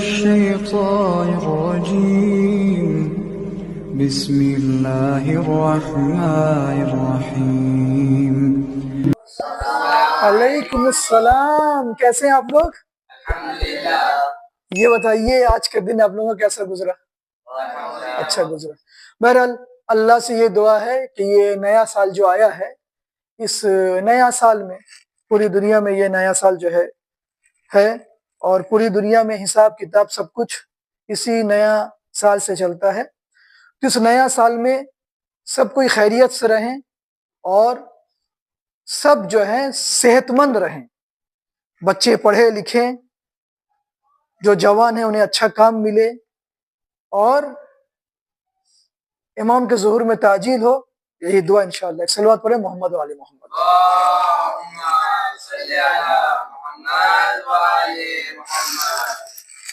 الشيطان الرجيم بسم الله الرحمن الرحيم. علیکم السلام، کیسے ہیں آپ لوگ؟ یہ بتائیے آج کا دن آپ لوگوں کا کیسا گزرا؟ اچھا گزرا. بہرحال اللہ سے یہ دعا ہے کہ یہ نیا سال جو آیا ہے، اس نیا سال میں پوری دنیا میں یہ نیا سال جو ہے اور پوری دنیا میں حساب کتاب سب کچھ اسی نیا سال سے چلتا ہے. تو اس نیا سال میں سب کوئی خیریت سے رہیں اور سب جو ہیں صحت مند رہیں، بچے پڑھے لکھیں، جو جوان ہیں انہیں اچھا کام ملے اور امام کے ظہور میں تعجیل ہو. یہی دعا انشاءاللہ. ایک صلوات پڑھیں محمد و آل محمد.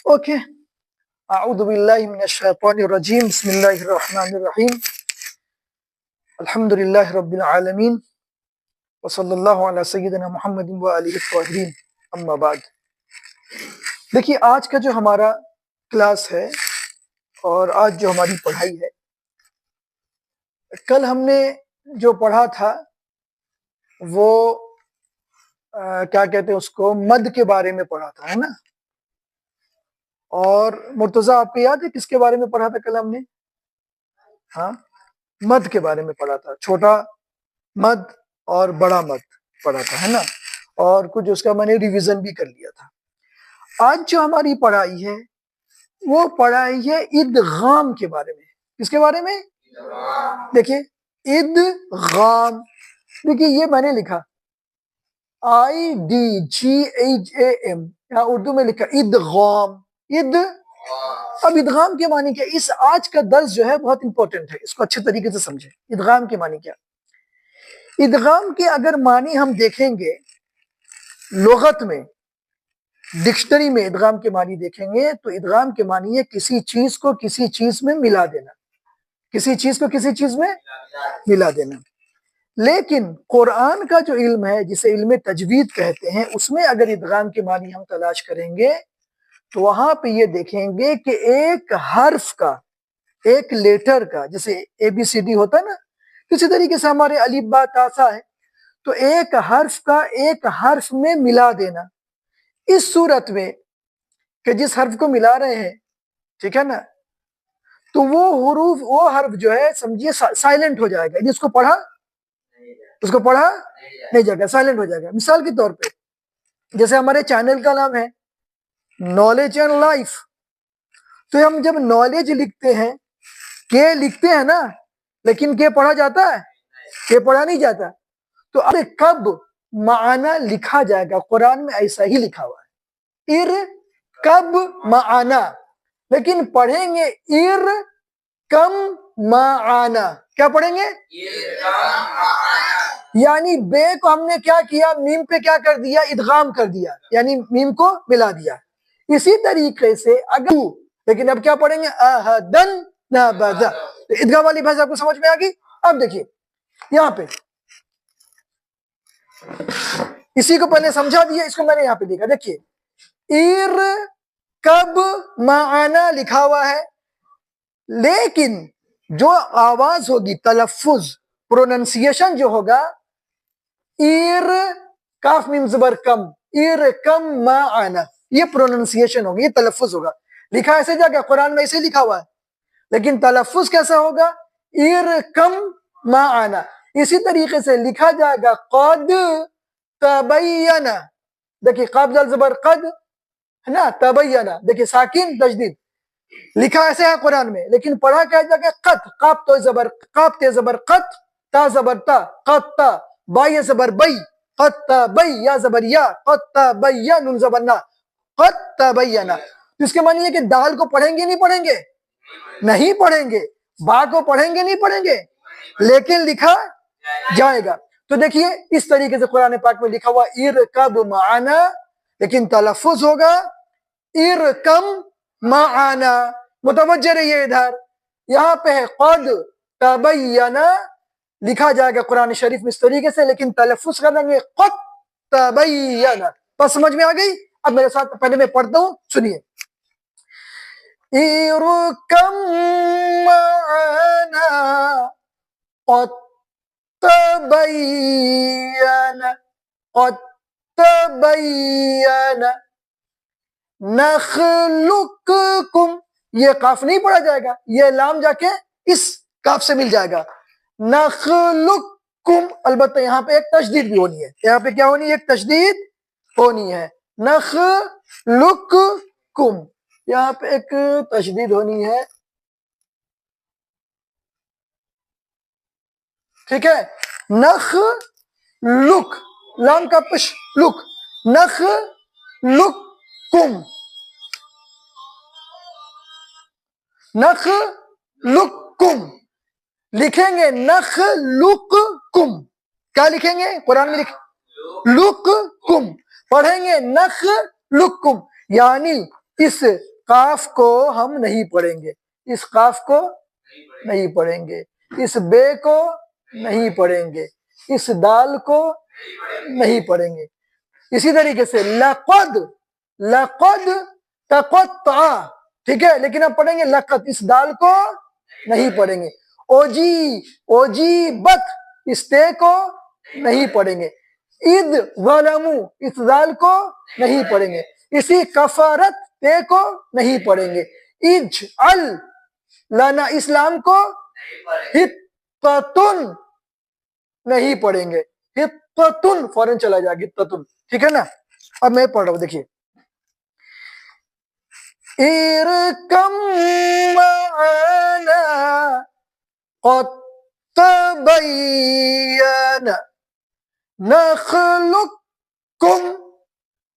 اوکے. اعوذ باللہ من الشیطان الرجیم. بسم اللہ الرحمن الرحیم. الحمدللہ رب العالمین وصلی اللہ علی سیدنا محمد و آلہ الطاہرین. اما بعد. دیکھیے آج کا جو ہمارا کلاس ہے اور آج جو ہماری پڑھائی ہے، کل ہم نے جو پڑھا تھا وہ کیا کہتے ہیں اس کو، مد کے بارے میں پڑھا تھا، ہے نا؟ اور مرتضیٰ آپ کو یاد ہے کس کے بارے میں پڑھا تھا کل ہم نے؟ ہاں، مد کے بارے میں پڑھا تھا. چھوٹا مد اور بڑا مد پڑھا تھا، ہے نا؟ اور کچھ اس کا میں نے ریویژن بھی کر لیا تھا. آج جو ہماری پڑھائی ہے وہ پڑھائی ہے ادغام کے بارے میں. کس کے بارے میں؟ دیکھیے ادغام. دیکھیے یہ میں نے لکھا IDGHAM، یہاں اردو میں لکھا ادغام. اب ادغام کے معنی کیا؟ اس آج کا درس جو ہے بہت امپورٹنٹ ہے، اس کو اچھے طریقے سے سمجھیں. ادغام کے معنی کیا؟ ادغام کے اگر معنی ہم دیکھیں گے لغت میں، ڈکشنری میں ادغام کے معنی دیکھیں گے تو ادغام کے معنی ہے کسی چیز کو کسی چیز میں ملا دینا. کسی چیز کو کسی چیز میں ملا دینا. لیکن قرآن کا جو علم ہے جسے علم تجوید کہتے ہیں، اس میں اگر ادغام کے معنی ہم تلاش کریں گے تو وہاں پہ یہ دیکھیں گے کہ ایک حرف کا، ایک لیٹر کا، جیسے ABCD ہوتا ہے نا، کسی طریقے سے ہمارے الف با تا سا ہے، تو ایک حرف کا ایک حرف میں ملا دینا. اس صورت میں کہ جس حرف کو ملا رہے ہیں، ٹھیک ہے نا، تو وہ حرف جو ہے سمجھیے سائلنٹ ہو جائے گا. جس کو پڑھا اس کو پڑھا نہیں جائے گا، سائلنٹ ہو جائے گا. مثال کے طور پہ جیسے ہمارے چینل کا نام ہے نالج اینڈ لائف، تو ہم جب نالج لکھتے ہیں، کہ لکھتے ہیں نا، لیکن کہ پڑھا جاتا ہے؟ کہ پڑھا نہیں جاتا. تو اب کب معنا لکھا جائے گا؟ قرآن میں ایسا ہی لکھا ہوا ہے، کب معنا، لیکن پڑھیں گے کم معنا. کیا پڑھیں گے؟ یعنی بے کو ہم نے کیا کیا؟ میم پہ کیا کر دیا؟ ادغام کر دیا، یعنی میم کو ملا دیا. اسی طریقے سے اگر، لیکن اب کیا پڑھیں گے؟ احدن نبذ. ادغام والی بحث آپ کو سمجھ میں آ گئی؟ اب دیکھیے یہاں پہ اسی کو پہلے سمجھا دیا، اس کو میں نے یہاں پہ دیکھا. دیکھیے کب معنا لکھا ہوا ہے، لیکن جو آواز ہوگی، تلفظ، پروننسیشن جو ہوگا، کاف میم زبر کم، کم معنا، یہ پروننسیشن ہوگی، یہ تلفظ ہوگا. لکھا ایسے جا کے قرآن میں ایسے لکھا ہوا ہے، لیکن تلفظ کیسا ہوگا؟ کم معنا. اسی طریقے سے لکھا جائے گا قد تبین. دیکھیے قاف دال زبر قد ہے نا، تبین. دیکھیے ساکن تجدید لکھا ایسے ہے قرآن میں، لیکن پڑھا کیا جائے گا؟ قط. قاف تے زبر قط، تا زبر تا، قط تا، با یا زبر بئی، قط تبی، یا زبر یا، قط تبین، نون زبر نا، قط تبین. اس کے معنی ہے کہ دال کو پڑھیں گے نہیں پڑھیں گے؟ نہیں پڑھیں گے. با کو پڑھیں گے نہیں پڑھیں گے، لیکن لکھا جائے گا. تو دیکھیے اس طریقے سے قرآن پاک میں لکھا ہوا ارکب معنا، لیکن تلفظ ہوگا ارکم معنا. متوجہ رہیے ادھر، یہاں پہ ہے قد تبین، لکھا جائے گا قرآن شریف میں اس طریقے سے، لیکن تلفظ کر دیں گے قد تبین. بس سمجھ میں آ گئی؟ اب میرے ساتھ پہلے میں پڑھتا ہوں، سنیے. ارکم معنا قد تبین قد تبین نخلقکم، یہ قاف نہیں پڑھا جائے گا، یہ لام جا کے اس قاف سے مل جائے گا، نخلقکم، البتہ یہاں پہ ایک تشدید بھی ہونی ہے، یہاں پہ کیا ہونی ہے؟ ایک تشدید ہونی ہے، نخلقکم، یہاں پہ ایک تشدید ہونی ہے، ٹھیک ہے، نخلق، لام کا پش لک، نخلقکم، نخلقکم، لکھیں گے نخلقکم، کیا لکھیں گے؟ قرآن میں لقکم، پڑھیں گے نخلقکم، یعنی اس قاف کو ہم نہیں پڑھیں گے، اس قاف کو نہیں پڑھیں گے، اس بے کو نہیں پڑھیں گے، اس دال کو نہیں پڑھیں گے۔ اسی طریقے سے لقد، لقد تقطع، ٹھیک ہے، لیکن ہم پڑھیں گے لقد، اس دال کو نہیں پڑھیں گے۔ اوجی، اوجیبت، اس تے کو نہیں پڑھیں گے۔ اذ ظلموا، اس دال کو نہیں پڑھیں گے۔ اسی کفارت، تے کو نہیں پڑھیں گے۔ اجعل لنا، اسلام کو حطتن نہیں پڑھیں گے، حطتن فوراً چلا جائے گا، حطتن، ٹھیک ہے نا؟ اب میں پڑھ رہا ہوں، دیکھیے، ارکم معنا قد تبین نخلقکم،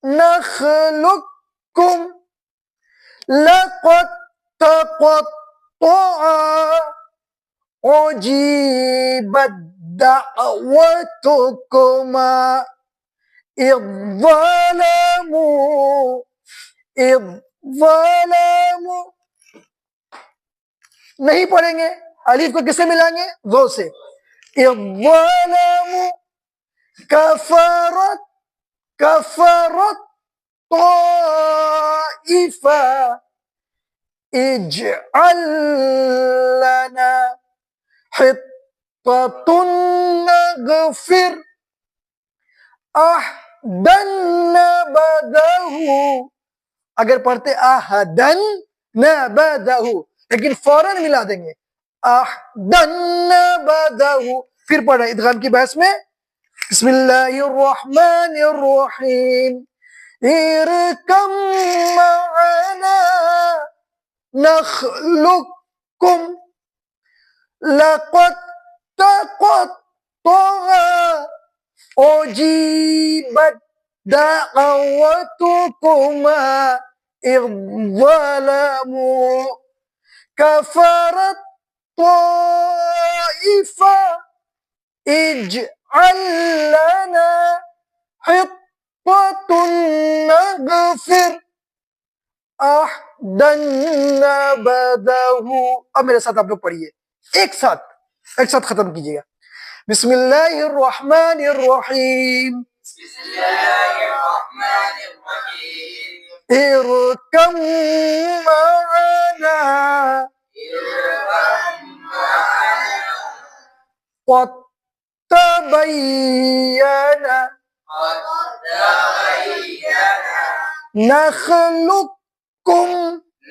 نخلقکم، لقد تقطع أجيبت دعوتكما إذ ظلموا، إذ ظلموا، نہیں پڑھیں گے، الف کو کس سے ملائیں گے؟ ذو سے، إذ ظلموا، کفرت، کفرت طائفة اجعل لنا حطة نغفر احدن نبذه، اگر پڑھتے احدن نبذه لیکن فوراً ملا دیں گے، احدن نبذه، پھر پڑھیں ادغام کی بحث میں، بسم اللہ الرحمن الرحیم، ارکم معنا نخلقکم، لقد تقطع أجيبت دعوتكما إذ ظلموا كفرت طائفة اجعل لنا حطة نغفر احدن نبذه۔ اب میرے ساتھ آپ لوگ پڑھیے، ایک ساتھ ختم کیجیے گا، بسم اللہ الرحمن الرحیم، بسم اللہ الرحمن الرحیم، ارکم معنا ارکم معنا قد تبین قد تبین نخلقکم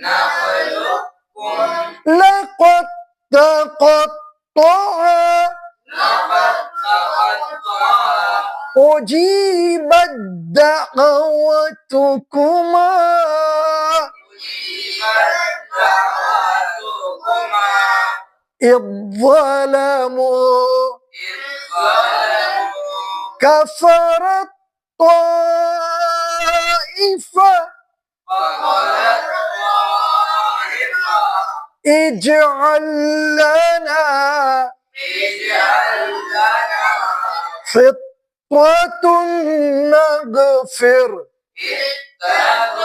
نخلقکم لقد تقطع لقد تقطع أجيبت دعوتكما أجيبت دعوتكما إذ ظلموا إذ ظلموا كفرت طائفة فقالت طائفة اجعل لنا اجعل لنا حطة نغفر حطة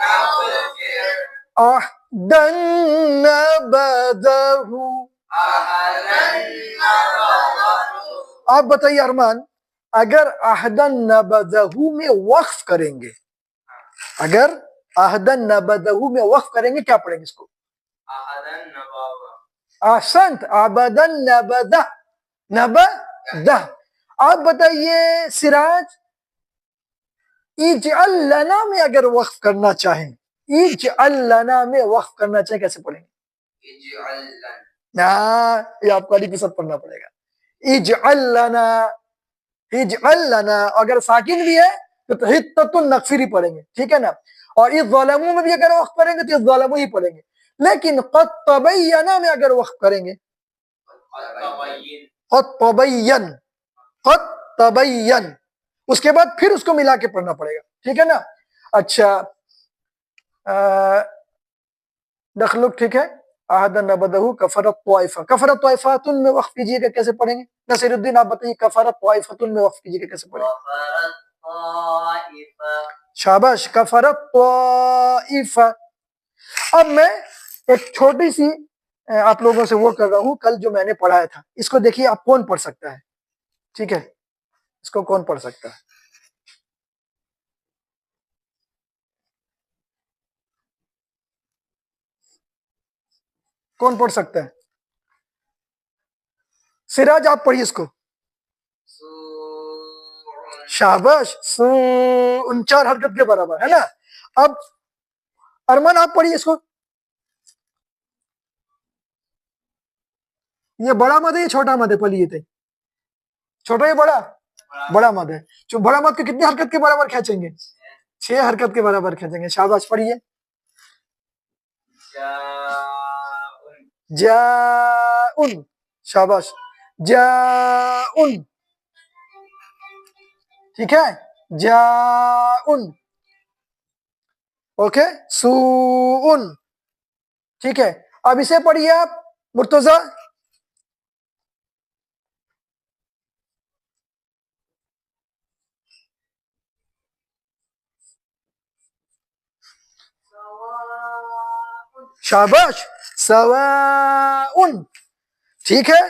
نغفر أحدا نبذه۔ أحدا نبذه۔ آپ بتائیے ارمان، اگر احدن نبذہ میں وقف کریں گے، اگر احدن نبذہ میں وقف کریں گے، کیا پڑھیں گے اس کو؟ أحدا نبذه احسنت، عبدن نبذہ، نبذہ۔ آپ بتائیے سراج، اجعل لنا میں اگر وقف کرنا چاہیں، اجعل لنا میں وقف کرنا چاہیں کیسے پڑھیں گے؟ اجعل لنا یہ آپ کو علی کے ساتھ پڑھنا پڑے گا، اجعل لنا، اجعل لنا، اگر ساکن بھی ہے تو حتۃ النقفری پڑھیں گے، ٹھیک ہے نا؟ اور اس ظالموں میں بھی اگر وقف کریں گے تو اس ظالموں ہی پڑھیں گے، لیکن قد تبینہ میں اگر وقف کریں گے، التبين قد تبین، قد تبین، اس کے بعد پھر اس کو ملا کے پڑھنا پڑے گا، ٹھیک ہے نا؟ اچھا دخلک، ٹھیک ہے، احدن نبذہ کفرت طائفہ، کفرت طائفۃ میں وقف کیجیے گا کیسے پڑھیں گے؟ نصیر الدین آپ بتائیے کفرت طائفۃ میں وقف کیجیے گا کیسے پڑھیں گے؟ وفرت طائفة شاباش، کفرت طائفہ۔ اب میں ایک چھوٹی سی آپ لوگوں سے وہ کر رہا ہوں، کل جو میں نے پڑھایا تھا، اس کو دیکھیے آپ کون پڑھ سکتا ہے، ٹھیک ہے؟ اس کو کون پڑھ سکتا ہے؟ کون پڑھ سکتا ہے؟ سراج آپ پڑھیے اس کو، سوء شاباش، سو، ان 4 حرکت کے برابر ہے نا؟ اب ارمان آپ پڑھیے اس کو، یہ بڑا مد ہے یہ چھوٹا مد ہے؟ پڑھیے تھے چھوٹا یا بڑا؟ بڑا مد ہے، جو بڑا مد کے کتنے حرکت کے برابر کھینچیں گے؟ 6 حرکت کے برابر کھینچیں گے، شاباش پڑھیے۔ جاء جاءن، شاباش، جاءن، ٹھیک ہے، جاءن، اوکے، سوءن، ٹھیک ہے۔ اب اسے پڑھیے آپ مرتضی، شاباش، سواء، ٹھیک ہے،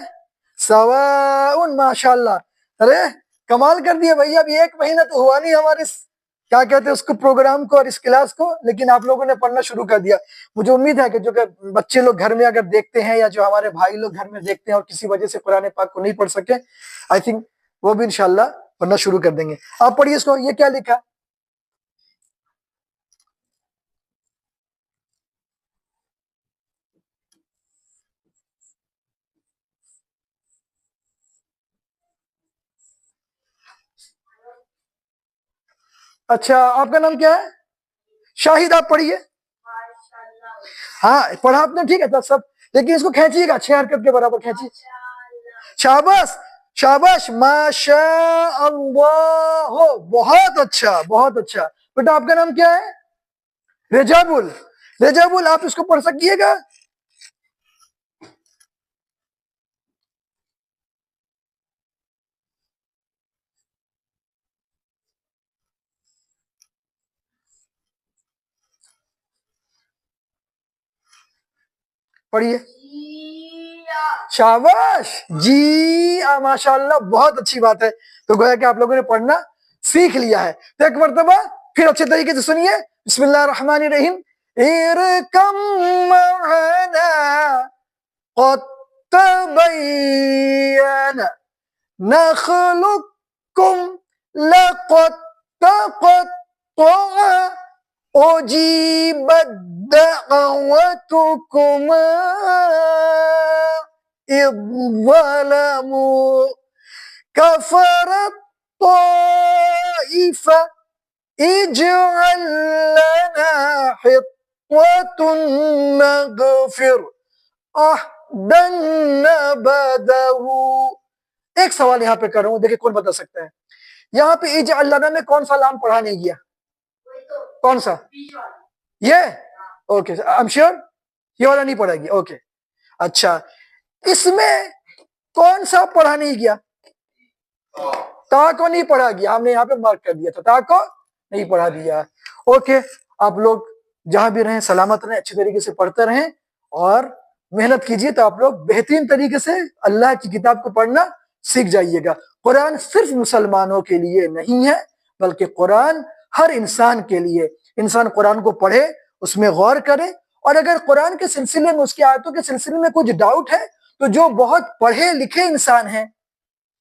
سواء، ماشاءاللہ، ارے کمال کر دیا بھائی، اب 1 مہینہ تو ہوا نہیں ہمارے کیا کہتے ہیں اس کو پروگرام کو اور اس کلاس کو، لیکن آپ لوگوں نے پڑھنا شروع کر دیا۔ مجھے امید ہے کہ جو کہ بچے لوگ گھر میں اگر دیکھتے ہیں یا جو ہمارے بھائی لوگ گھر میں دیکھتے ہیں اور کسی وجہ سے قرآن پاک کو نہیں پڑھ سکے، آئی تھنک وہ بھی انشاءاللہ پڑھنا شروع کر دیں گے۔ آپ پڑھیے اس کو، یہ کیا لکھا؟ اچھا آپ کا نام کیا ہے؟ شاہد، آپ پڑھیے۔ ہاں پڑھا آپ نے، ٹھیک ہے تو سب، لیکن اس کو کھینچیے گا 6 حرکت کے برابر کھینچیے، شاباش، شاباش، ماشاء اللہ، بہت اچھا، بہت اچھا بیٹا۔ آپ کا نام کیا ہے؟ رجابل، رجابل، آپ اس کو پڑھ سکیے گا؟ پڑھیے، شاباش، جی ماشاءاللہ، بہت اچھی بات ہے۔ تو گویا کہ آپ لوگوں نے پڑھنا سیکھ لیا ہے، تو ایک مرتبہ پھر اچھے طریقے سے سنیے، بسم اللہ الرحمن الرحیم، ارکم معنا قد تبین نخلقکم لقد تقطع اجیبت دعوتکما اذ ظلموا کفرت طائفہ اجعل لنا حطة نغفر احدا نبذہ۔ ایک سوال یہاں پہ کر رہا ہوں، دیکھیں کون بتا سکتا ہے؟ یہاں پہ اجعل لنا میں کون سا لام پڑھا نہیں گیا؟ کون سا؟ یہ؟ اوکے، I'm sure یہ والا نہیں پڑھا گیا، اوکے۔ اچھا اس میں کون سا پڑھا نہیں گیا؟ تا کو نہیں پڑھا گیا، ہم نے یہاں پہ مارک کر دیا تھا، تا کو نہیں پڑھا دیا، اوکے۔ آپ لوگ جہاں بھی رہیں سلامت رہیں، اچھی طریقے سے پڑھتے رہیں اور محنت کیجیے، تو آپ لوگ بہترین طریقے سے اللہ کی کتاب کو پڑھنا سیکھ جائیے گا۔ قرآن صرف مسلمانوں کے لیے نہیں ہے، بلکہ قرآن ہر انسان کے لیے انسان قرآن کو پڑھے، اس میں غور کرے، اور اگر قرآن کے سلسلے میں، اس کی آیتوں کے سلسلے میں کچھ ڈاؤٹ ہے تو جو بہت پڑھے لکھے انسان ہیں،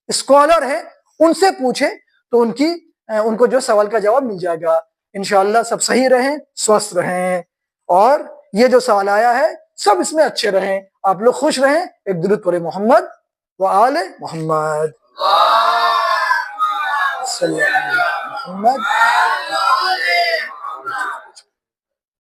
اسکالر ہیں، ان سے پوچھے تو ان کو جو سوال کا جواب مل جائے گا۔ انشاءاللہ سب صحیح رہیں، سوستھ رہیں، اور یہ جو سوال آیا ہے سب اس میں اچھے رہیں، آپ لوگ خوش رہیں۔ ایک درود پڑھے محمد و آل محمد صلی اللہ علیہ محمد۔